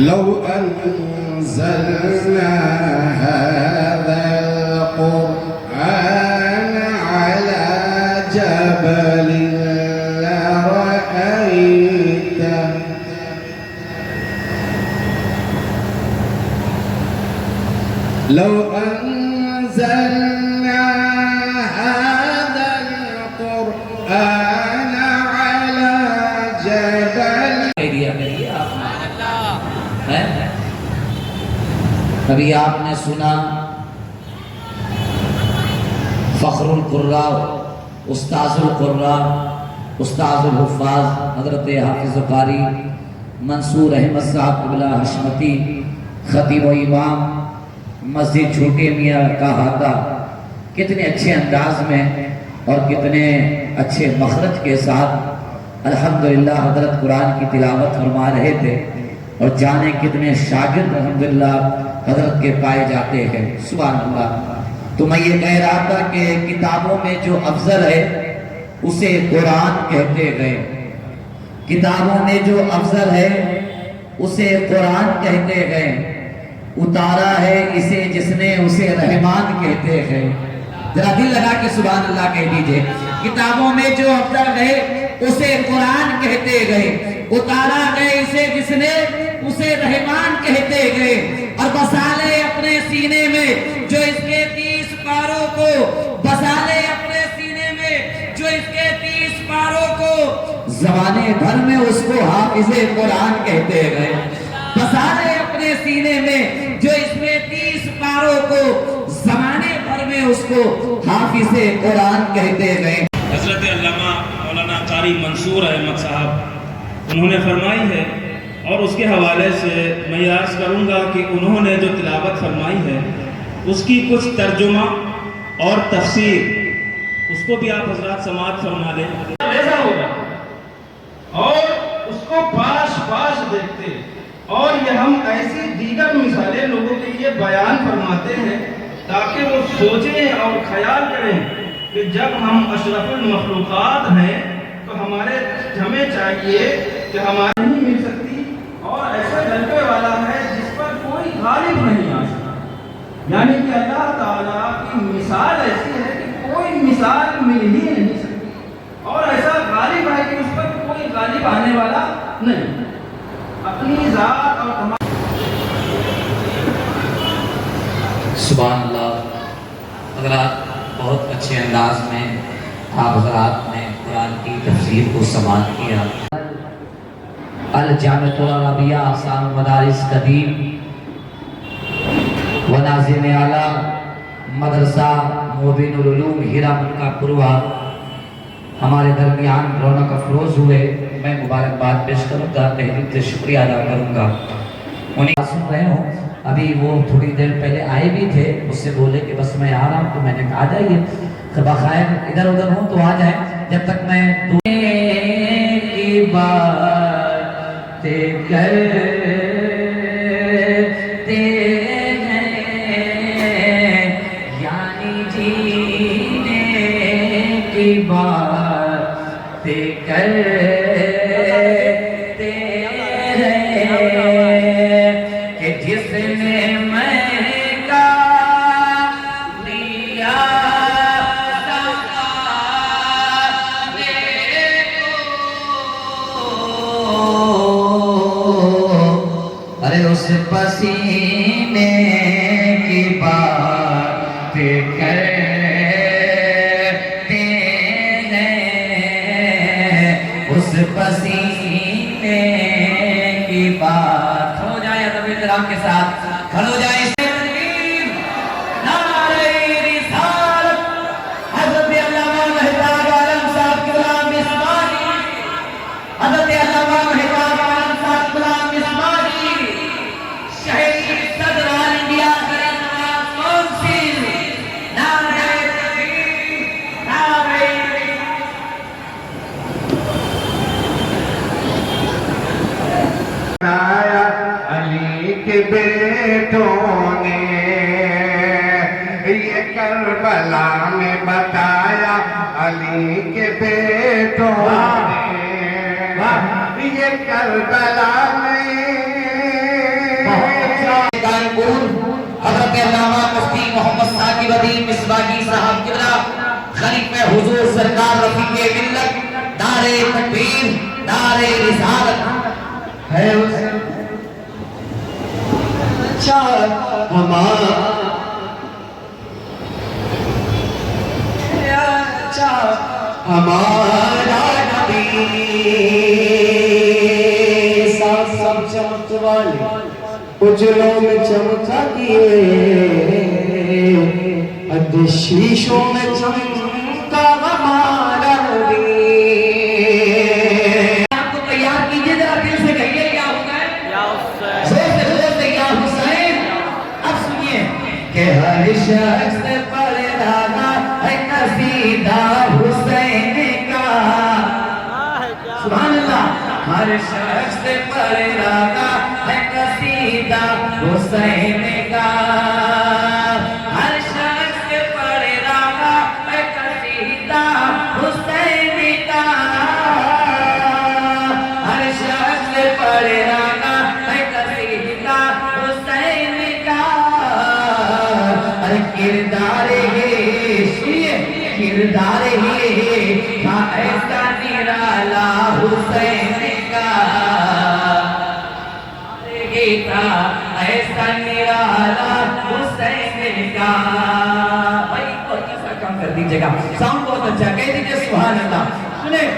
لو أنزلنا هذا القرآن على جبل لرأيته لو أنزلنا هذا القرآن على جبل ابھی آپ نے سنا فخر القراء، استاذ القراء، استاذ الحفاظ حضرت حافظ قاری منصور احمد صاحب قبلہ حشمتی، خطیب و امام مسجد چھوٹے میاں کا ہاتھا، کتنے اچھے انداز میں اور کتنے اچھے مخرج کے ساتھ الحمدللہ حضرت قرآن کی تلاوت فرما رہے تھے۔ اور جانے کتنے شاگرد الحمدللہ حضرت کے پائے جاتے ہیں، سبحان اللہ۔ تو میں یہ کہہ رہا تھا کہ کتابوں میں جو افضل ہے اسے قرآن کہتے گئے، کتابوں میں جو افضل ہے اسے قرآن کہتے گئے، اتارا ہے اسے جس نے اسے رحمان کہتے گئے۔ ذرا دل لگا کے سبحان اللہ کہہ دیجئے۔ کتابوں میں جو افضل ہے اسے قرآن کہتے گئے، اتارا گئے اسے جس نے اسے رحمان کہتے گئے، اور بسا لے اپنے سینے میں جو اس کے 30 پاروں کو، بسا لے اپنے سینے میں جو اس کے 30 پاروں کو، زمانے بھر میں اس کو حافظ قرآن کہتے گئے۔ بسا لے اپنے سینے میں جو اس میں 30 پاروں کو، زمانے بھر میں اس کو حافظ قرآن کہتے گئے۔ حضرت علامہ مولانا قاری منصور احمد صاحب انہوں نے فرمائی ہے، اور اس کے حوالے سے میں عرض کروں گا کہ انہوں نے جو تلاوت فرمائی ہے اس کی کچھ ترجمہ اور تفسیر اس کو بھی آپ حضرات سماعت فرما لیں۔ ایسا ہوگا اور اس کو پاش پاش دیکھتے، اور یہ ہم ایسی دیگر مثالیں لوگوں کے لیے بیان فرماتے ہیں تاکہ وہ سوچیں اور خیال کریں کہ جب ہم اشرف المخلوقات ہیں تو ہمیں چاہیے کہ ہماری نہیں مل سکتی، اور ایسا جلوے والا ہے جس پر کوئی غالب نہیں آ سکتا، یعنی کہ اللہ تعالیٰ کی مثال ایسی ہے کہ کوئی مثال مل ہی نہیں سکتی، اور ایسا غالب ہے کہ اس پر کوئی غالب آنے والا نہیں۔ اپنی ذات اور سبحان اللہ۔ حضرات بہت اچھے انداز میں آپ حضرات نے قرآن کی تفسیر کو سماعت کیا۔ الجامعۃ العربیہ احسان مدارس قدیم و ناظم اعلیٰ مدرسہ مبین العلوم ہیرا کا پوروا ہمارے درمیان رونق افروز ہوئے۔ میں مبارکباد پیش کروں گا، تحریک سے شکریہ ادا کروں گا۔ انہیں سن رہے ہوں، ابھی وہ تھوڑی دیر پہلے آئے بھی تھے، اس سے بولے کہ بس میں آ رہا ہوں، تو میں نے کہا آ جائیے، بخیر ادھر ادھر ہوں تو آ جائیں، جب تک میں کی باتیں کرتے ہیں، یعنی جینے کی باتیں کرتے ہیں کہ جس نے میں کا لیا سکا اس پسینے کی بات کرتے ہیں، اس پسینے کی بات. کھڑو جائے ادب احترام کے ساتھ، کھڑو جائے. علی کے بیٹوں نے یہ کربلا میں بتایا، علی کے بیٹوں نے یہ کربلا میں. حضرت علامہ مفتی محمد ثاقب الدین مصباحی صاحب قبلہ خلیفہ حضور سرکار رفیق ملت، نعرہ تکبیر، نعرہ رسالت ہے. اچھا ہمارا نبی سب چمک والے اجلوں میں چمکا دیے، شیشوں میں چمکا ہمارا نبی. آپ کو تیار کیجئے، ذرا دل سے کہیے یا حسین، زور سے یا حسین. اب سنیے کہ ہر شخص پر لگا ہے قصیدہ حسین کا. سبحان اللہ. ہر شخص پر لگا ہے قصیدہ حسین کا، ہر شخص پر لگا ہے قصیدہ حسین کا، ہر شخص پر لگا ہے قصیدہ حسین کا. ارے کردار ہے، سنیے کردار ہے تھا ایسا نرالا حسین کا، ایسا نرالا حسین کا. بھائی بہت ایسا کام کر دیجئے گا، ساؤنڈ بہت اچھا، کہہ دیجئے سبحان اللہ. سنیں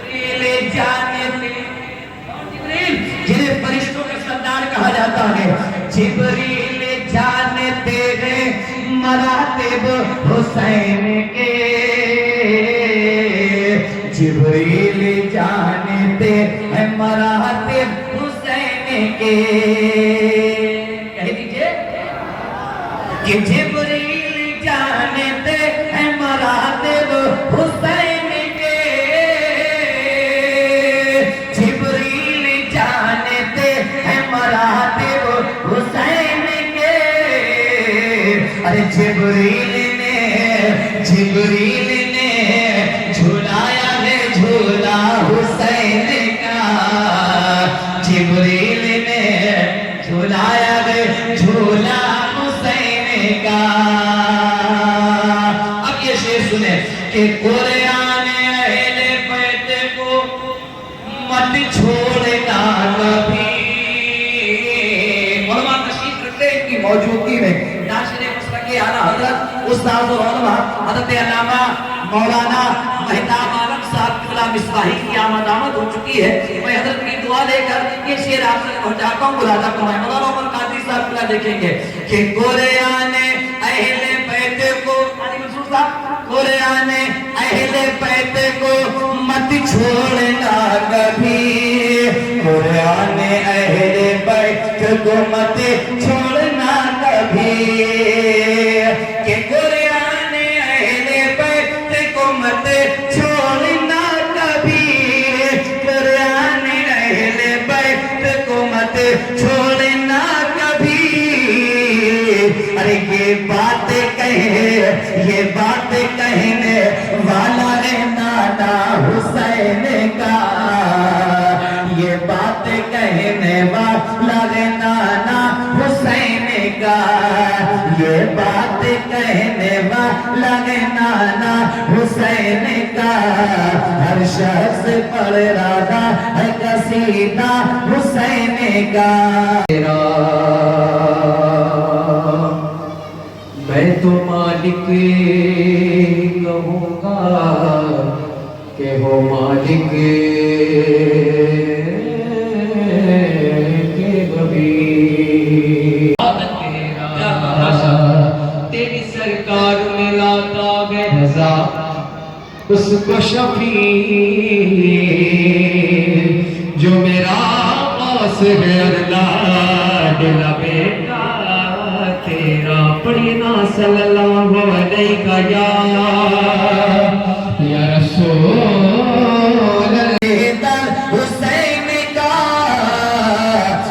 جبریل جانے جبریل جنہیں فرشتوں کا سردار کہا جاتا ہے، جبریل جانے تیرے مراتب حسین کے، جبریل جانتے ہیں مراتب حسین کے. کہہ دیجئے کہ جبریل جانتے ہیں مراتب حسین کے، جبریل جانتے ہیں مراتب حسین کے. ارے جبریل نے جھولایا ہے جھولا حسین کا، جبریل نے جھولایا ہے جھولا حسین کا. اب یہ شعر سنیں کہ قرآن اہل بیت کو مت چھوڑنا کبھی. علماء تشریف رکھتے ہیں کی موجودگی میں ناشر مسلک اعلیٰ حضرت استاد و علماء حضرت علامہ مولانا مہتاب عالم صاحب قبلہ مصباحی کی آمد ہو چکی ہے. میں حضرت کی دعا لے کر یہ شعر آپ سے پہنچاتا ہوں. ملاحظہ فرمائیں. مولانا عمر قادری صاحب قبلہ دیکھیں گے کہ قرآن اہل بیت کو، قرآن اہل بیت کو مت چھوڑنا کبھی، قرآن اہل بیت کو مت چھوڑنا کبھی. کہ قرآن اہل بیت کو مت چھوڑنا کبھی، قرآن اہل بیت کو مت چھوڑنا کبھی. ارے یہ بات کہنے والا ہے نانا حسین کا، یہ بات کہنے والا ہے نانا حسین کا یہ بات کہنے والا ہے نانا حسین کا ہر شخص پڑھ رہا ہے قصیدہ حسین کا میں تو مالک کہوں گا کہ ہو مالک کے کبھی تیری سرکار میں لاتا ہے رضا اس کو شفیع جو میرا پاس ہے اللہ دلا بیٹا تیرا پڑھیے نا صلی اللہ علیہ یا رسول اللہ حسین کا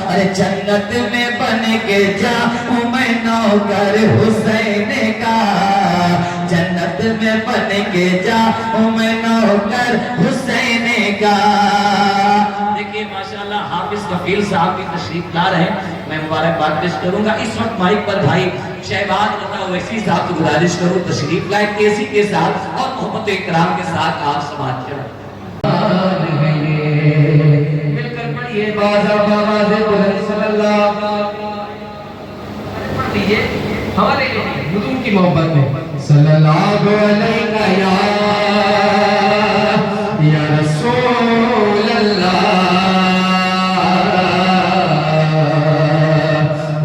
ارے جنت میں بن کے جاؤں میں نوکر حسین کا جنت میں بن کے جاؤں میں نوکر حسین کا دیکھیے ماشاءاللہ حافظ کفیل صاحب کی تشریف لا رہے ہیں میں مبارکباد پیش کروں گا اس وقت مائک پر بھائی شہباز رضا اویسی صاحب کو گزارش کروں تشریف لائے تیزی کے ساتھ اور محبت و اکرام کے ساتھ آپ سماعت کریں مل کر پڑھیے بازا باز بلند صلی اللہ پڑھ لیجئے ہمارے حضور کی محبت میں صلی اللہ علیہ یا رسول اللہ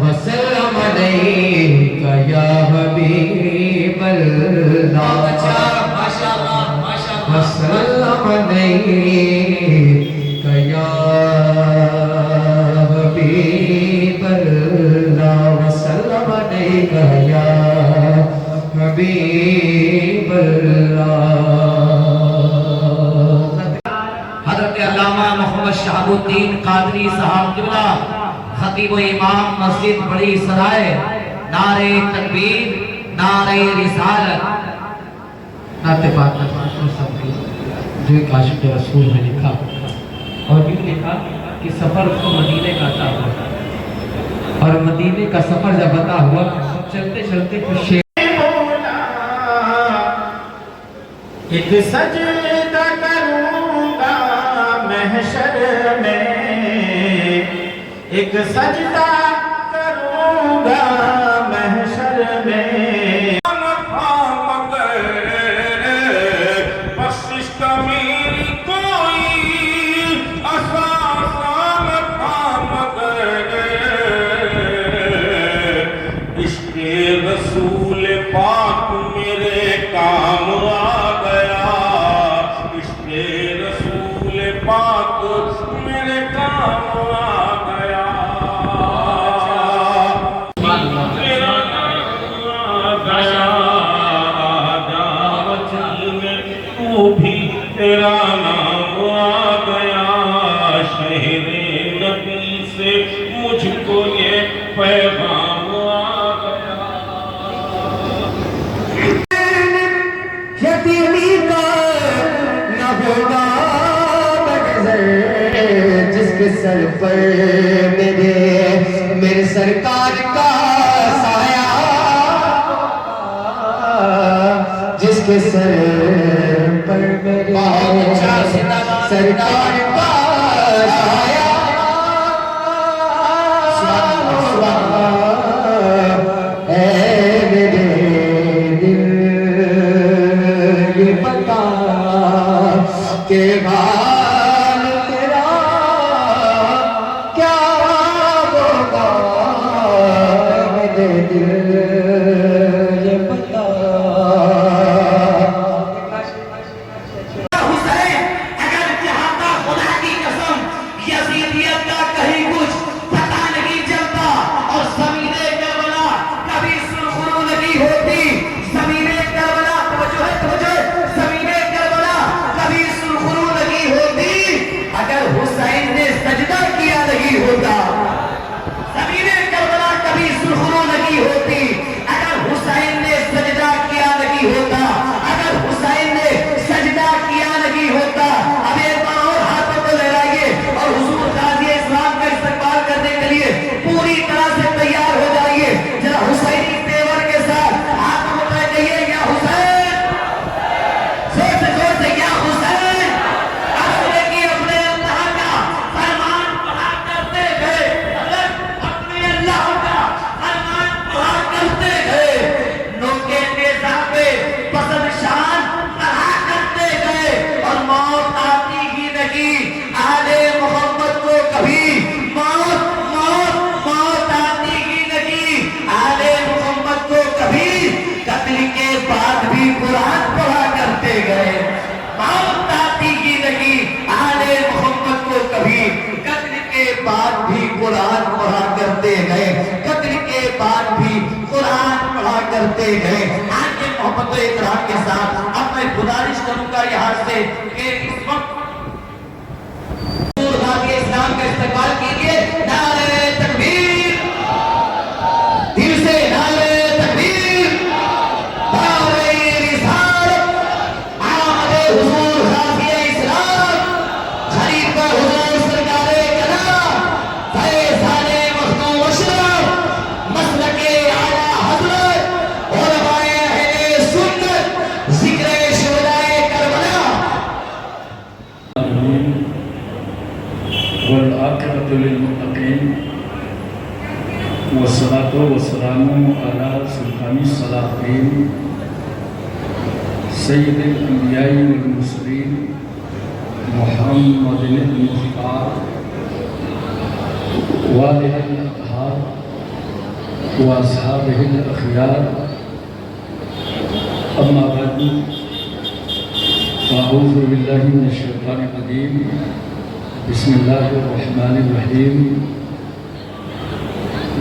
وسلم علیکہ یا حبیب اللہ وسلم علیکہ یا حبیب اللہ وسلم علیکہ یا حبیب اللہ حضرت علامہ محمد شہاب الدین قادری صاحب قبلہ خطیب و امام مسجد بڑی سرائے نعرہ تکبیر نعرہ رسالت نعت پاک جو ایک عاشق رسول میں لکھا اور بھی لکھا کہ سفر اس کو مدینے کا عطا ہوا اور مدینے کا سفر جب عطا ہوا چلتے چلتے کچھ شیر ایک سجدہ کروں گا محشر میں ایک سجدہ کروں گا محشر میں بخشش کا میری کوئی اساس مگر عشق رسول پاک میرے کام آ گیا عشق رسول پاک میرے کام آ گیا میرا کام آ گیا دعوت میں تو بھی تیرا نام آ گیا شہر نبی سے مجھ کو یہ پیغام آ گیا یتیمی کا نہ ہوگا بنظر جس کے سر پر میرے سرکار کا سایہ جس کے سر پر میرے سرکار کا سایہ اے میرے دل یہ بتا کہ حال تیرا کیا ہوگا میرے دل یہ بتا حسین اگر چاہتا خدا کی قسم یزیدیت کا کہیں کچھ پتہ نہیں چلتا اور زمین کربلا کبھی سرخرو نہیں ہوتی زمین کربلا توجہ زمین کربلا کبھی سرخرو نہیں ہوتی اگر حسین نے سجدہ کیا نہیں ہوتا زمین کربلا کبھی سرخرو نہیں ہوتی بعد بھی قرآن پڑھا کرتے گئے، قتل کے بعد بھی قرآن پڑھا کرتے گئے۔ آج محبت و احترام کے ساتھ اب میں گزارش کروں گا یہاں سے کہ اس وقت اسلام کا استقبال کیجیے۔ نعرہ تکبیر، دل سے نعرہ تکبیر، نعرہ رسالت، آمد حضور غازی اسلام، خلیفہ حضور سرکار کلام، فیضان مخدوم اشرف، مسلک اعلیٰ حضرت، علماء اہل سنت، ذکر شہدائے کربلا۔ والعاقبۃ للمتقین والصلاۃ والسلام علی سلطان الصلاطین سید الانبیاء والمرسلین محمد المختار وآلہ الاطہار واصحابہ الاخیار، اما بعد فاعوذ باللہ من الشیطان الرجیم، بسم اللہ الرحمن الرحیم،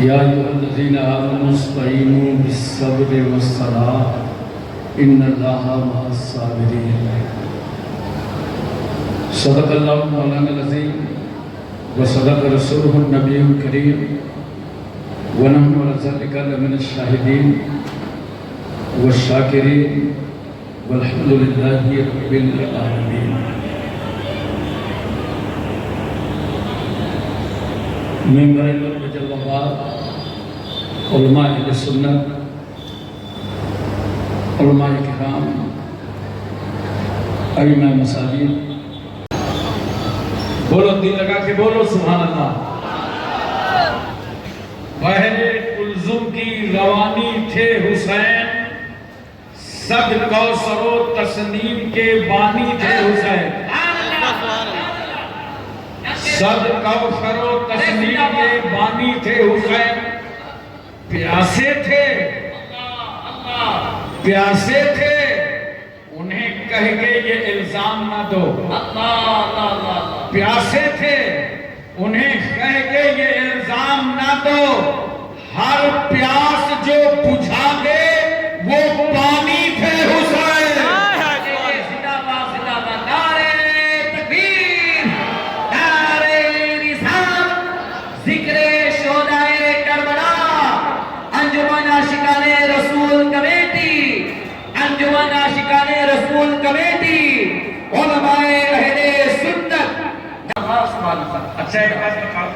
یا ایھا الذین آمنوا استعینوا بالصبر والصلاۃ ان اللہ مع الصابرین۔ صدق اللہ مولانا العظیم وصدق رسولہ النبی الکریم ونحن علی ذلک لمن الشاہدین والشاکرین والحمد للہ رب العالمین۔ ممبر جل وعلا، علماء اہل سنت، علماء کرام، ائمہ مساجد، بولو دل لگا کے بولو سبحان اللہ۔ بحر کلثوم کی روانی تھے حسین، صد کوثر و تسنیم کے بانی تھے حسین، صد کوثر و تسنیم کے بانی تھے حسین، پیاسے تھے پیاسے تھے، انہیں کہہ کے یہ الزام نہ دو۔ پیاسے تھے انہیں کہہ کے یہ الزام نہ دو، ہر پیاس جو بجھا دے وہ پانی تھے حسین۔ رسول کمیٹی، علماء اہل سنت۔ اچھا ایک بات بتاؤ،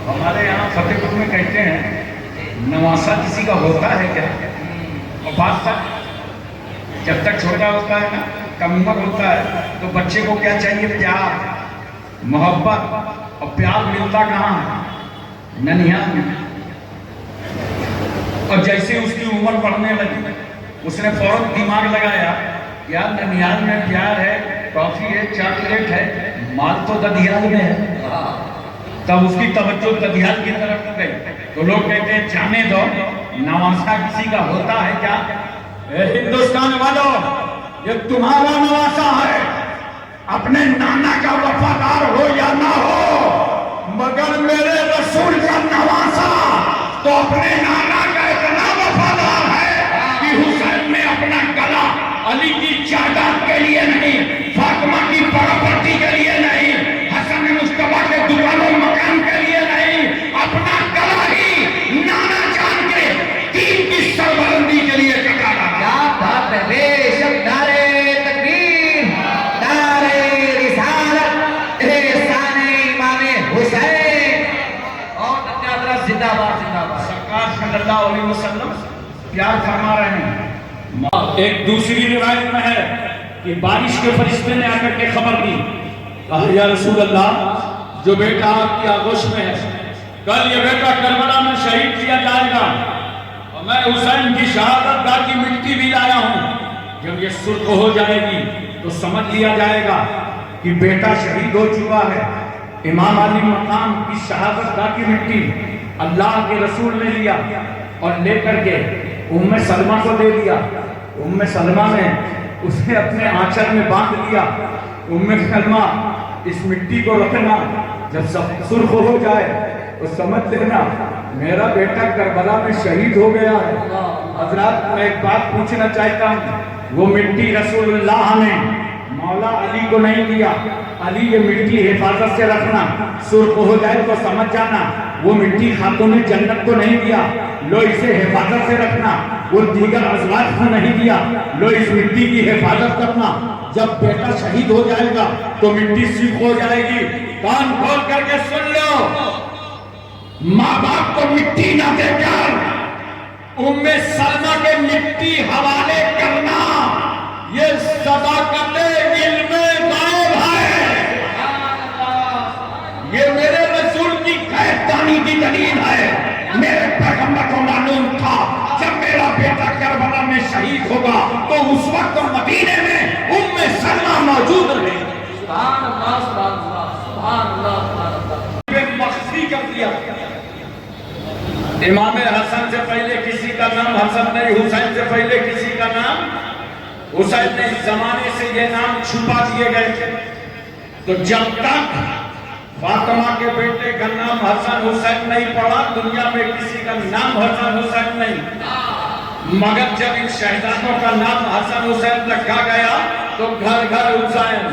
ہمارے یہاں فتح پور میں کہتے ہیں نواسہ کسی کا ہوتا ہے کیا؟ اور بات تک جب تک چھوٹا ہوتا ہے نا، کم عمر ہوتا ہے، تو بچے کو کیا چاہیے؟ پیار، محبت، اور پیار ملتا کہاں ہے؟ ننیال میں۔ اور جیسے اس کی عمر بڑھنے لگی، اس نے فوراً دماغ لگایا یار ننیال میں پیار ہے، ٹافی ہے، چاکلیٹ ہے، مال تو ددیال میں ہے۔ تب اس کی توجہ ددیال کی طرف گئی، تو لوگ کہتے ہیں جانے دو، نواسہ کسی کا ہوتا ہے کیا؟ اے ہندوستان والوں، یہ تمہارا نواسہ ہے، اپنے نانا کا وفادار ہو یا نہ ہو، مگر میرے رسول کا نواسہ تو اپنے نانا کا اتنا وفادار ہے کہ حسین میں اپنا گلا علی کی جائیداد کے لیے نہیں، فاطمہ کی پراپرٹی کے لیے نہیں، حسن مصطفیٰ کے دکان و مکان کے لیے نہیں، اپنا گلا ہی نانا جان کے دین کی سربلندی کے لیے کٹا ڈالا۔ کیا بات ہے، بے شک نعرہ تکبیر، نعرہ رسالت، احسان امام حسین، اور حضرت زندہ باد زندہ باد۔ سرکار صلی اللہ علیہ وسلم پیار فرما رہے ہیں۔ ایک دوسری روایت میں ہے کہ بارش کے فرشتے نے آ کر کے خبر دی، کہا یا رسول اللہ، جو بیٹا آپ کی آغوش میں ہے، کل یہ بیٹا کربلا میں شہید کیا جائے گا، اور میں حسین کی شہادت گاہ کی مٹی بھی لایا ہوں، جب یہ سرخ ہو جائے گی تو سمجھ لیا جائے گا کہ بیٹا شہید ہو چکا ہے۔ امام علی مقام کی شہادت گاہ کی مٹی اللہ کے رسول نے لیا اور لے کر کے ام سلمہ کو دے دیا۔ ام سلمہ نے اسے اپنے آنچل میں باندھ لیا۔ ام سلمہ اس مٹی کو رکھنا جب سب سرخ ہو جائے تو سمجھ لینا میرا بیٹا کربلا میں شہید ہو گیا ہے۔ حضرات میں ایک بات پوچھنا چاہتا ہوں، وہ مٹی رسول اللہ نے مولا علی کو نہیں دیا، علی یہ مٹی حفاظت سے رکھنا، سرخ ہو جائے تو سمجھ جانا وہ مٹی خاتون جنت کو نہیں دیا، لو اسے حفاظت سے رکھنا، وہ دیگر ازواج کو نہیں دیا، لو اس مٹی کی حفاظت کرنا، جب بیٹا شہید ہو جائے گا تو مٹی سرخ ہو جائے گی۔ کان کھول کر کے سن لو، ماں باپ کو مٹی نہ دے کر ام سلمہ کے مٹی حوالے کرنا یہ صداقت علم غیب ہے، یہ میرے رسول کی غیب دانی کی دلیل ہے۔ میرے پیغمبر کو معلوم تھا جب میرا بیٹا کربلا میں شہید ہوگا تو اس وقت مدینے میں ام سلمہ موجود رہے۔ سبحان اللہ سبحان اللہ سبحان اللہ سبحان اللہ۔ مخفی کر دیا، امام حسن سے پہلے کسی کا نام حسن نہیں، حسین سے پہلے کسی کا نام حسین نہیں، اس زمانے سے یہ نام چھپا دیے گئے تھے۔ تو جب تک فاطمہ کے بیٹے کا نام حسن حسین نہیں پڑا، دنیا میں کسی کا نام حسن حسین نہیں، مگر جب ان شہزادوں کا نام حسن حسین رکھا گیا تو گھر گھر حسین،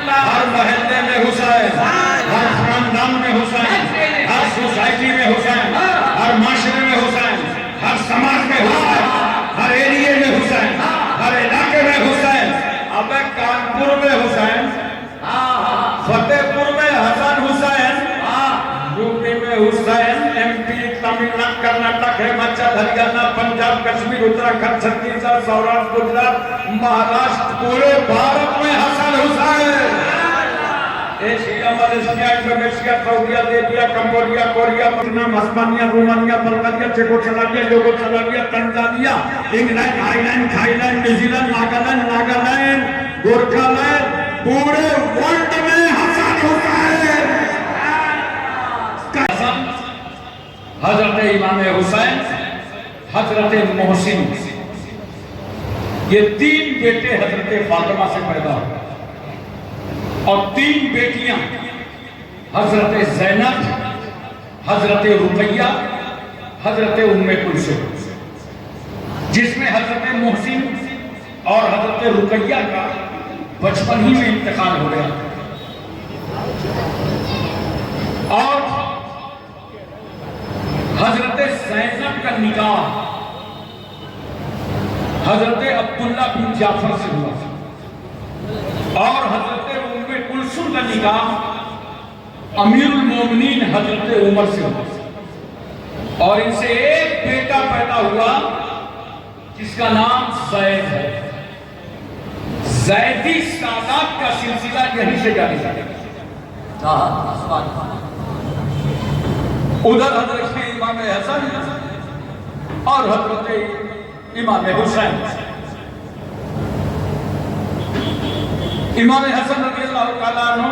ہر محلے میں حسین، ہر خاندان میں حسین، ہر سوسائٹی میں حسین، ہر معاشرے میں حسین، ہر سماج میں حسین، ہر ایریے میں حسین، ہر علاقے میں حسین۔ اب کانپور میں حسین، فتح پور میں حسن حسین، یو پی میں Hussain, M P, Tamil Nadu, Karnataka, Himachal, Haryana, Punjab, Kashmir, Uttarakhand, Chhattisgarh, Saurashtra, Gujarat, Maharashtra, پورے بھارت میں Hasan Hussain. Asia, Malaysia, Indonesia, Saudi Arabia, Cambodia, Korea, Vietnam, اسپانیہ، Romania, Bulgaria, Czechoslovakia, Yugoslavia, Tanzania, England, island, Thailand, New Zealand, Nagaland, Gorkhaland, پورے ورلڈ میں حسن حسین۔ حضرت امام حسین، حضرت محسن، یہ تین بیٹے حضرت فاطمہ سے پیدا ہوئے اور تین بیٹیاں حضرت زینب، حضرت رقیہ، حضرت ام کلثوم، جس میں حضرت محسن اور حضرت رقیہ کا بچپن ہی میں انتقال ہو گیا، اور حضرت زینب کا نکاح حضرت عبداللہ بن جعفر سے ہوا، اور حضرت ام کلثوم کا نکاح امیر المومنین حضرت عمر سے ہوا، اور ان سے ایک بیٹا پیدا ہوا جس کا نام زید ہے۔ زیدی سادات کا سلسلہ یہیں سے جاری ہے۔ ادھر حضرت امام حسن اور حضرت امام حسین۔ امام حسن رضی اللہ تعالیٰ عنہ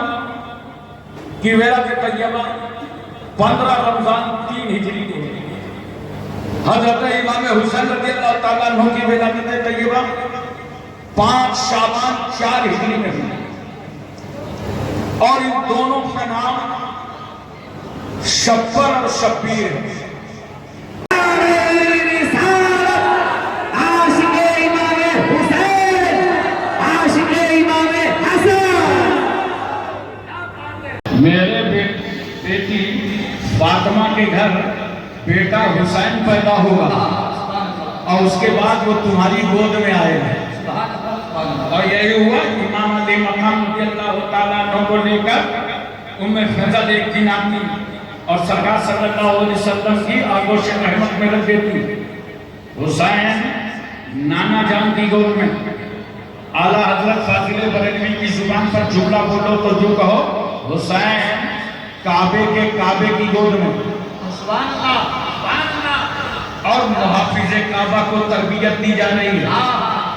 کی ولادت طیبہ 15 رمضان 3 ہجری کو ہوئی۔ حضرت امام حسین رضی اللہ تعالیٰ عنہ کی ولادت طیبہ 5 شعبان 4 ہجری میں ہوئی، اور ان دونوں کا نام شبر اور شبیر ہے۔ میرے بیٹی فاطمہ کے گھر بیٹا حسین پیدا ہوگا اور اس کے بعد وہ تمہاری گود میں آئے گا، اور یہی ہوا امام علی مقام رضی اللہ تعالیٰ عنہ کو لے کر ام فضل ایک دن آتی اور سرکار صلی اللہ علیہ وسلم کی آغوش رحمت میں رکھ دیتی۔ حسین نانا جان کی گود میں، اعلیٰ حضرت فاضل بریلوی کی زبان پر جملہ بولو تو جو کہو، حسین کعبے کے کعبے کی گود میں، اور محافظ کعبہ کو تربیت دی جا رہی ہے۔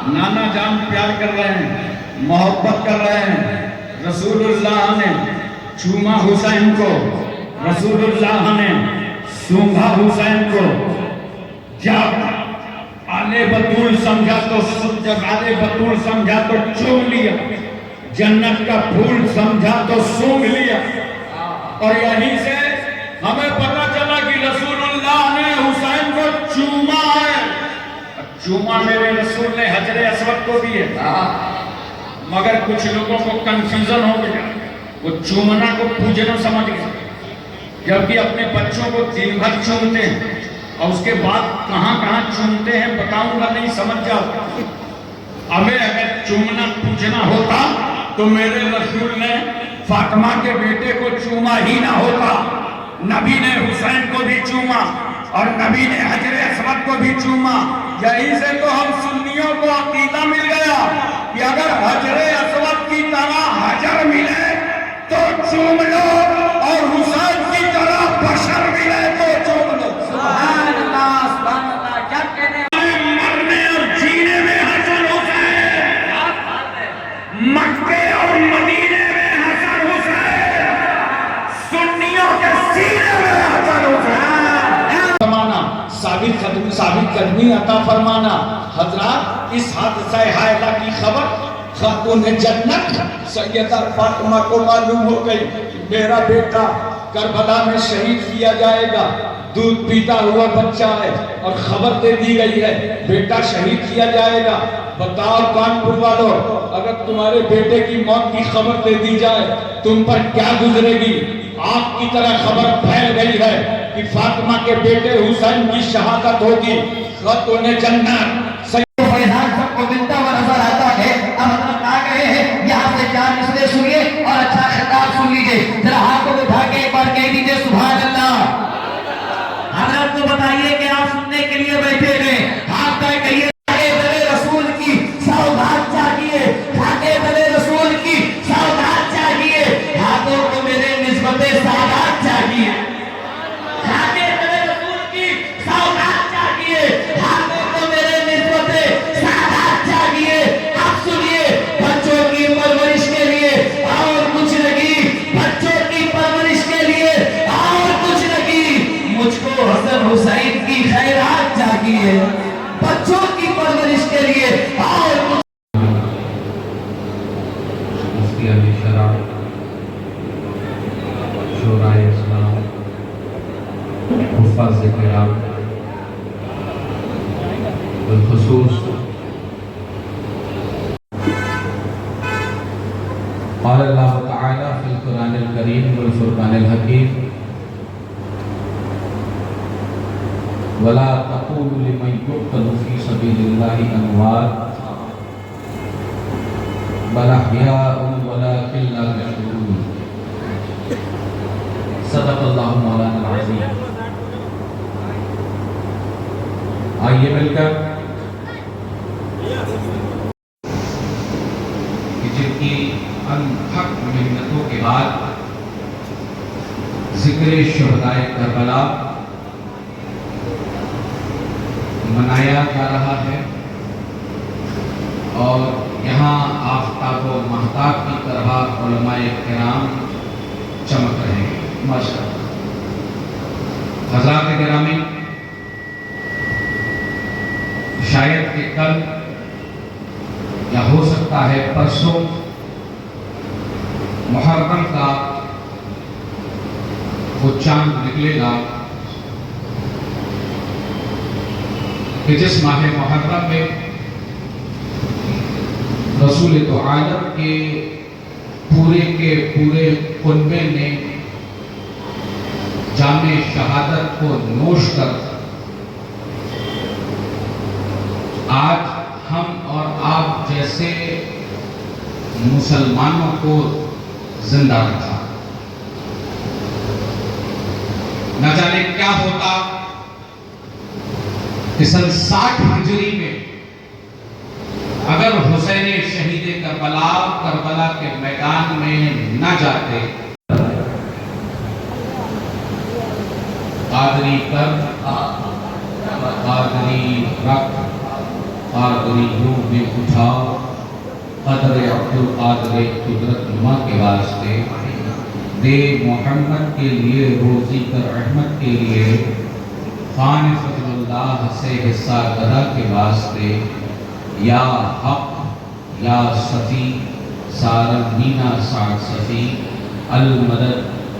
نانا جان پیار کر رہے ہیں، محبت کر رہے ہیں۔ رسول اللہ نے چوما حسین کو، رسول اللہ نے سونگھا حسین کو، جب آلے بطول سمجھا تو جب آلے بطول سمجھا تو چوم لیا، جنت کا پھول سمجھا تو سونگ لیا۔ اور یہیں سے ہمیں پتہ چلا کہ رسول اللہ نے حسین کو چوما ہے. چوما میرے رسول نے حجر اسود کو بھی ہے. مگر کچھ لوگوں کو کنفیوژن ہو گیا, وہ چومنا کو پوجنا سمجھ گئے, جبکہ اپنے بچوں کو دن بھر چومتے ہیں اور اس کے بعد کہاں کہاں چومتے ہیں بتاؤں گا, نہیں سمجھ جاؤ. ہمیں اگر چومنا پوجنا ہوتا تو میرے رسول نے فاطمہ کے بیٹے کو چوما ہی نہ ہوتا. نبی نے حسین کو بھی چوما اور نبی نے حجر اسود کو بھی چوما. یہیں سے تو ہم سنیوں کو عقیدہ مل گیا کہ اگر حجر اسود کی طرح حجر ملے تو چوم لو اور حسین کی طرح بشر ملے تو چوم لو. سبحان اللہ سبحان اللہ. کیا کہنے مرنے اور جینے میں حسن حسین, مکے اور مدینے میں حسن حسین, سنیوں کے سینے میں حسن حسین. ثابت قدمی عطا فرمانا. حضرات اس حادثہ حائلہ کی خبر خاتون جنت سیدہ فاطمہ کو معلوم ہو گئی کہ میرا بیٹا کربلا میں شہید کیا جائے گا. دودھ پیتا ہوا بچہ ہے اور خبر دے دی گئی ہے بیٹا شہید کیا جائے گا. بتاؤ کانپور والوں, اگر تمہارے بیٹے کی موت کی خبر دے دی جائے تم پر کیا گزرے گی؟ آگ کی طرح خبر پھیل گئی ہے کہ فاطمہ کے بیٹے حسین کی شہادت ہوگی. خاتون جنت فیضان سب کو ملتا ہوا نظر آتا ہے. اب حضرت آ گئے ہیں, یہاں سے چار نسلیں سنیے اور اچھا خطاب سن لیجئے. ذرا ہاتھوں کو اٹھا کے ایک بار کہہ دیجئے سبحان اللہ. حضرت کو بتائیے کہ آپ سننے کے لیے بیٹھے ہیں. ہاتھ پہ کہیے رسول کی سوگات چاہیے, کھاتے بلے رسول کی سوگات چاہیے. ہاتھوں کو میرے نسبت سادات چاہیے. کھاتے بلے رسول کی سوگات چاہیے. ہاتھوں کو میرے نسبت سادات چاہیے. اب سنیے, بچوں کی پرورش کے لیے اور کچھ نہیں, بچوں کی پرورش کے لیے اور کچھ نہیں, مجھ کو حسن حسین کی خیرات چاہیے. بچوں کی پرورش کے لیے اور کچھ. مفتی علی شرح, شورائے اسلام, حفاظ کرام, بالخصوص قال اللہ تعالی فی القرآن الکریم والفرقان الحکیم ولا تقولوا لمن يقتل في سبيل الله اموات بل احياء ولكن لا تشعرون. صدق اللہ مولانا العظیم. آئیے مل کر جن کی انتھک محنتوں کے بعد ذکر شہدائے کربلا منایا جا رہا ہے اور یہاں آفتاب و مہتاب کی طرح علماء کرام چمک رہے ہیں. ماشاءاللہ. حضرات گرامی, شاید کہ کل یا ہو سکتا ہے پرسوں محرم کا وہ چاند نکلے گا کہ جس ماہ محرم میں رسول تو عالم کے پورے کنبے نے جام شہادت کو نوش کر آج ہم اور آپ جیسے مسلمانوں کو زندہ رکھا. نہ جانے کیا ہوتا کہ سن 60 ہجری میں اگر حسین شہید کربلا کے میدان میں نہ جاتے. قادری کر, قادری رکھ, قادری یوں میں اٹھاؤ, قدر عبدالقادر قدرت نما کے واسطے دے محمد کے لیے روزی کر رحمت کے لیے خان فضل اللہ سے حصہ گدا کے واسطے یا حق یا صفی سارا مینا سعد صفی المدد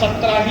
17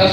10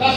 10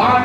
5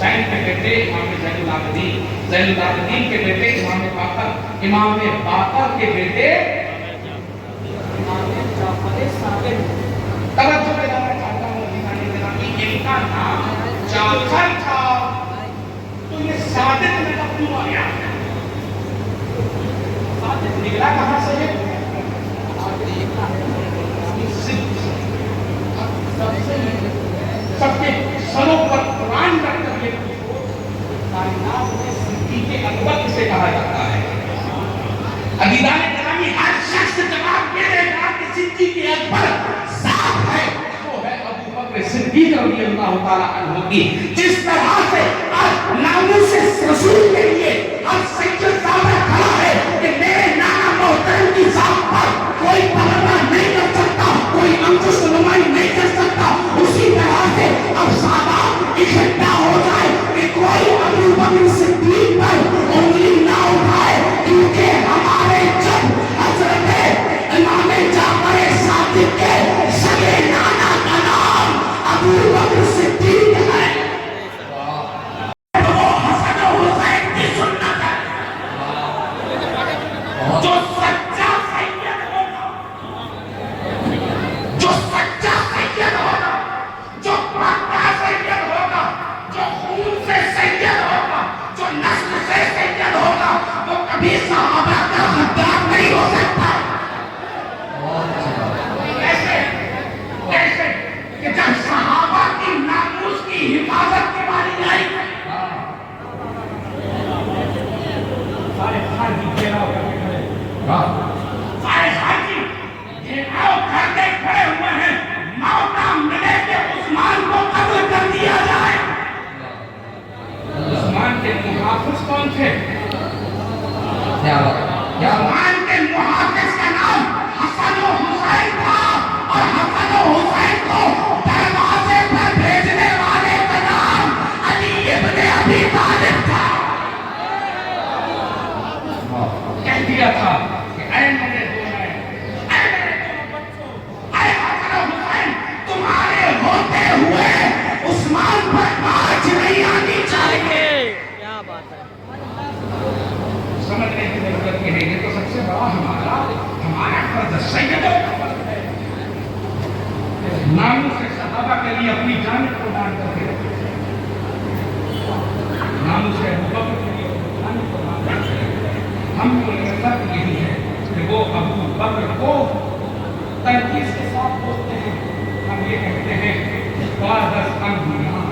حسین کے بیٹے امام زین العابدین، زین العابدین کے بیٹے امام باقر، امام باقر کے بیٹے امام جعفر صادق۔ توجہ دلانا چاہتا ہوں ان کا نام جعفر تھا تو یہ صادق میں کب کیوں آیا؟ صادق نکلا کہاں سے ہے؟ سب کے سروں پر قرآن رکھ کر یہ کائنات میں صدیق اکبر سے کہا جاتا ہے۔ عزیزان گرامی، ہر شخص جواب دے دے گا کہ صدیق اکبر صاحب ہے، وہ ہے ابو بکر صدیق رضی اللہ تعالی عنہ کی۔ جس طرح سے آج ناموس رسول کے لیے ہر سید صاحب کھڑا ہے کہ میرے نانا محترم کی ذات پر کوئی پلڑا نہیں کر سکتا، کوئی انگشت نمائی نہیں کر سکتا، اسی طرح سے اب صحابہ اکٹھا ہو جائے کہ کوئی ابو بکر صدیق پر انگلی نہ اٹھائے، کیونکہ ہمارے جب حضرت امام جعفر صادق کے سگے نانا کا نام ابو بکر صدیق ہے، وہ حسن و حسین کی سنت ہے۔ جو سچا سید ہوگا، جو سچا سید ہوگا، جو پاکا سید ہوگا، جو خون سے سید ہوگا، جو نسل سے سید ہوگا، وہ کبھی صحابہ کا غدار نہیں ہو سکتا۔ ایسے کہ جب صحابہ کی ناموس کی حفاظت کی باری آئی، سارے خارجی گھیراؤ کر کے کھڑے، سارے خارجی گھیراؤ کر کے کھڑے ہوئے ہیں، موقع ملے کہ عثمان کو قتل کر دیا جائے۔ عثمان کے محافظ کون تھے؟ عثمان کے محافظ کا نام حسن و حسین تھا، اور حسن و حسین کو دروازے پر بھیجنے والے کا نام علی ابن ابی طالب تھا۔ کہہ دیا تھا کہ اے میرے دونوں، اے میرے دونوں بچوں، اے حسن و حسین، تمہارے ہوتے ہوئے عثمان پر آج نہیں آنی چاہیے۔ کیا بات ہے، سمجھنے کی ضرورت یہ ہے، یہ تو سب سے بڑا ہمارا فرض سیدوں کا فرض ہے۔ ناموس سے صحابہ کے لیے اپنی جان قربان کر کے، ناموس سے ابو بکر کے لیے اپنی جان قربان کر کے، ہم کو یہ فرق یہی ہے کہ وہ ابو بکر کو تنقید کے ساتھ بولتے ہیں، ہم یہ کہتے ہیں بعد الانبیاء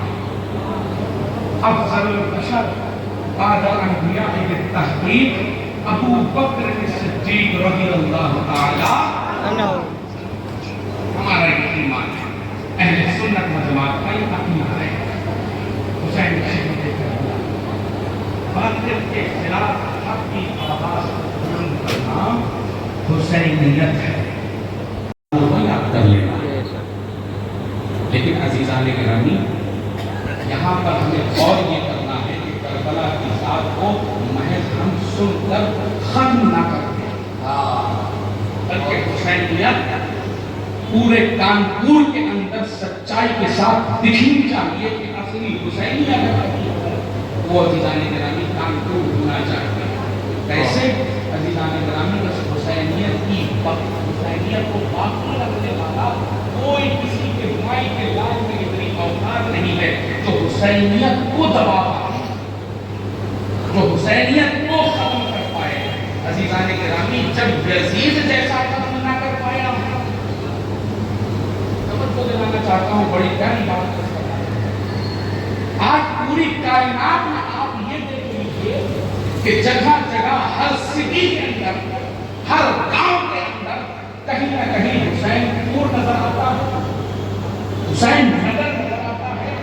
افضل البشر، بعد الانبیاء بالتحقیق ابو بکر صدیق رضی اللہ تعالی عنہ۔ ہمارا یہ ایمان ہے، اہل سنت و جماعت کا یہ عقیدہ ہے۔ حسین شہید کربلا، باطل کے خلاف حق کی آواز بلند کرنا حسینیت ہے۔ وہ یاد کر لینا، لیکن عزیزان گرامی، یہاں پر ہمیں اور یہ کرنا ہے کہ کربلا کی ذات کو محض ہم سن کر ختم نہ کرتے، بلکہ حسینیت پورے کانپور کے اندر سچائی کے ساتھ دکھنی چاہیے کہ اصلی حسینیت ہے، وہ عزیزان گرامی کانپور ہونا چاہیے۔ کیسے عزیزان گرامی؟ بس حسینیت کی حسینیت کو باقی رکھنے والا کوئی کسی کے مائی کے لاج میں اتنی اوقات نہیں ہے جو حسینیت کو دبا پائے، جو حسینیت کو ختم کر پائے۔ عزیزان گرامی، جب یزید جیسا ختم نہ کر پایا، توجہ دلانا چاہتا ہوں، بڑی پیاری بات ہے۔ آج پوری کائنات میں آپ یہ دیکھ لیجیے کہ جگہ جگہ ہر سٹی کے اندر، ہر گاؤں کے اندر کہیں نہ کہیں حسین پور نظر آتا ہے، حسین نگر نظر آتا ہے،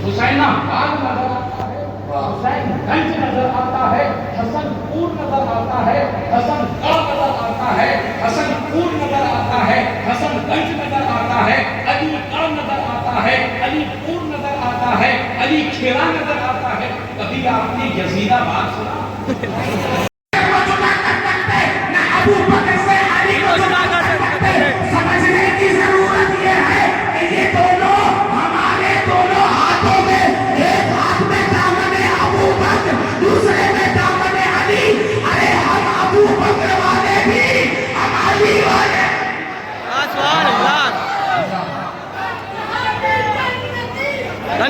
حسین آباد نظر آتا ہے، حسین گنج نظر آتا ہے، حسن پور نظر آتا ہے، حسن گڑھ نظر آتا ہے، حسن پور نظر آتا ہے، حسن گنج نظر آتا ہے، علی گڑھ نظر آتا ہے، علی پور نظر آتا ہے، علی کھیرا نظر آتا ہے۔ کبھی آپ نے یزید آباد سنا؟ سمجھنے کی ضرورت یہ ہے کہ یہ دونوں ہمارے دونوں ہاتھوں میں، ایک ہاتھ میں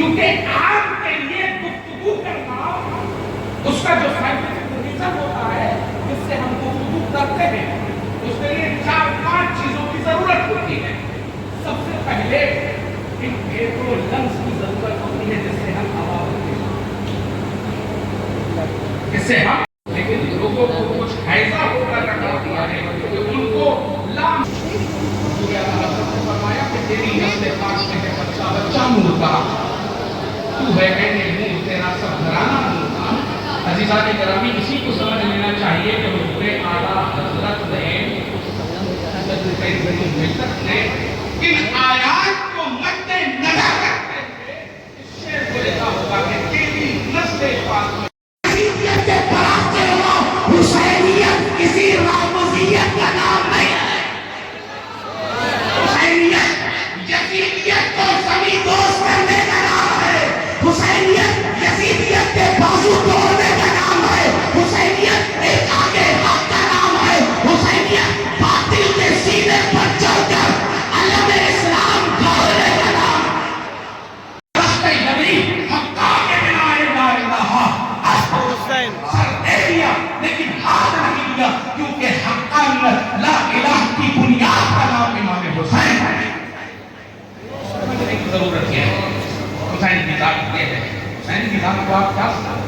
کیونکہ آپ کے لیے گفتگو کرنا اس کا جو سائنٹیفک ریزن ہوتا ہے جس سے ہم گفتگو کرتے ہیں اس کے لیے 4-5 چیزوں کی ضرورت ہوتی ہے. سب سے پہلے ایک تو لنگس کی ضرورت ہوتی ہے جس سے ہم آواز جس سے ہم لیکن لوگوں کو کچھ ایسا ہو کر رکھا دیا ہے کہ ان کو لام فرمایا کہ تیری نسل پاک میں ہے بچہ بچہ نور کا تو ہے کہنے نور تیرا سب گھرانہ نور کا. عزیزان گرامی اسی کو سمجھ لینا چاہیے کہ حضور اعلیٰ حضرت نے ان آیات کو مد نظر رکھتے ہوئے اس شعر کو لکھا ہوگا کہ تیری نسل پاک میں حسینیت کسی رامزیت کا نام نہیں ہے. حسینیت یزیدیت کو سبھی دوست کرنے کا نام ہے. حسینیت یزیدیت کے بازو توڑنے کا نام ہے. حسینیت ایک آگے حق کا نام ہے. حسینیت باطل کے سینے پر چڑھ کر علم اسلام کھولنے کا نام. راستے نبی مکہ کے بنا لا الہ حسین لیکن ہاتھ نہیں دیا کیونکہ حقاً لا الہ کی بنیاد کا نام امام حسین ہے. سمجھنے کی ضرورت یہ ہے. حسین کی ذات یہ ہے. حسین کی ذات کو آپ کیا سنا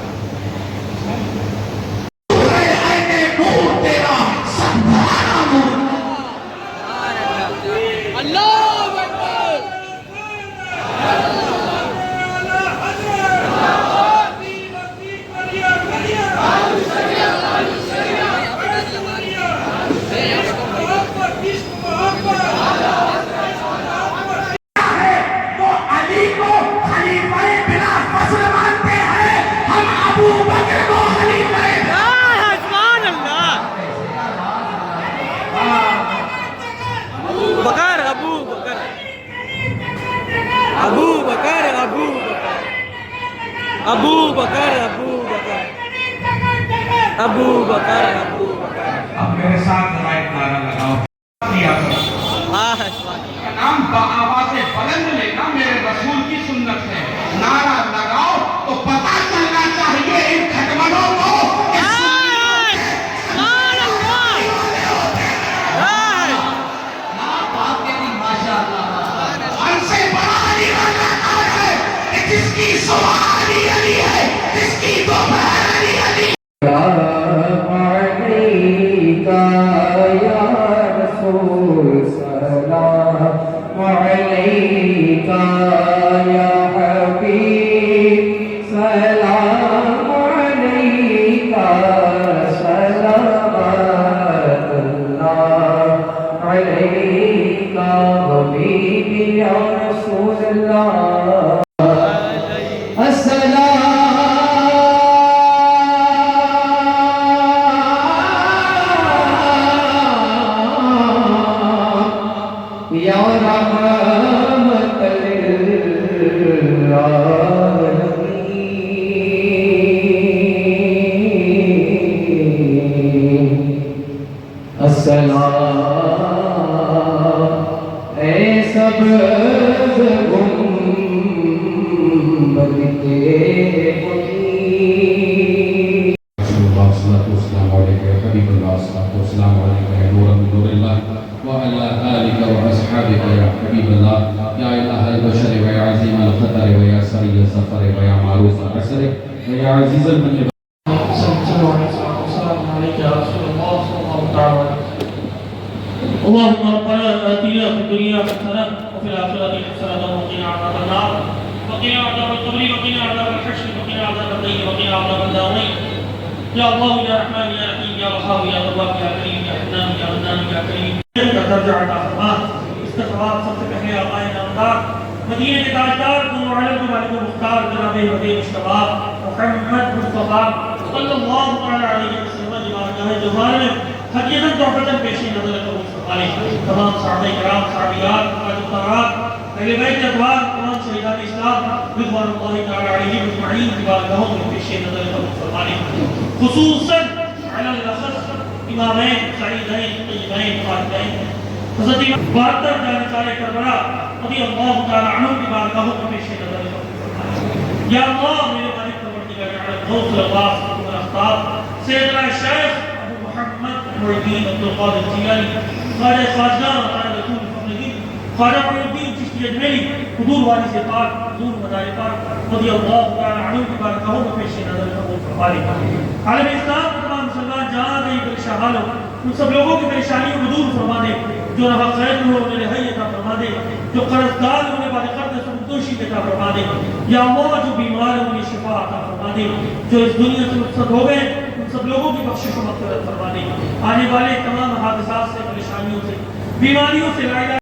بکر ابو بکر ابو بکر ابو ابو بکر ابو بکر ابو بکر ابو بکر. اب میرے ساتھ ذرا ایک نعرہ لگاؤ. نام بآواز بلند لینا میرے رسول کی سنت ہے. نعرہ لگاؤ تو پتہ چلنا چاہیے ان کھٹملوں کو جس کی سواری علی ہے جس کی دوپہر علی علی. اللهم ربنا آتنا في الدنيا حسنة وفي الآخرة حسنة وقنا عذاب النار وقنا عذاب القبر وقنا عذاب الحشر وقنا عذاب الدين وقنا عذاب الدارين. يا الله يا رحمن يا رحيم يا وهاب يا تواب يا كريم يا حنان يا منان يا كريم. درجہ عطا فرما اس کا ثواب سب سے پہلے آقائے نامدار مدینے کے تاجدار دونوں عالم کے مالک مختار جناب مدی مصطفیٰ محمد مصطفیٰ صلی اللہ علیہ وسلم جمال جوہر میں حقیقت تحفتاً پیشی نظر قبول فرمائے. تمام صحابہ کرام صحابیات ماجدارات اہل بیت اطوار تمام شہیدان اسلام رضوان اللہ تعالی علیہ مجمعین کی بارگاہوں میں پیشی نظر قبول فرمائے. خصوصاً علی الاخص امامین سعیدین طیبین خالدین حضرت 72 جانکار کربلا رضی اللہ تعالی عنہ کی بارگاہوں میں پیشی نظر قبول فرمائے. یا اللہ میرے مالک پروردگار عالم غوث العباس قطب الآفتاب سیدنا شیخ ابو محمد محی الدین عبدالقادر جیلانی خواجہ خواجہ عطا رسول فضل خواجہ محی الدین چشتی اجمیری حضور والی سے پاک حضور مدار پاک رضی اللہ تعالی عنہ کی بارکاہوں میں پیش نظر قبول فرما لے. عالم اسلام کے تمام مسلمان جہاں گئی پریشان ہو ان سب لوگوں کی پریشانیوں کو دور فرما دے. جو رہا خیر ہو انہیں رہائی عطا فرما دے. جو قرضدار انہیں بعد قرض سمتوشی عطا فرما دے. یا اللہ جو بیمار ہیں انہیں شفا عطا فرما دے. جو اس دنیا سے رخصت ہو گئے ان سب لوگوں کی بخشش و مغفرت فرما دے. آنے والے تمام حادثات سے پریشانیوں سے بیماریوں سے لا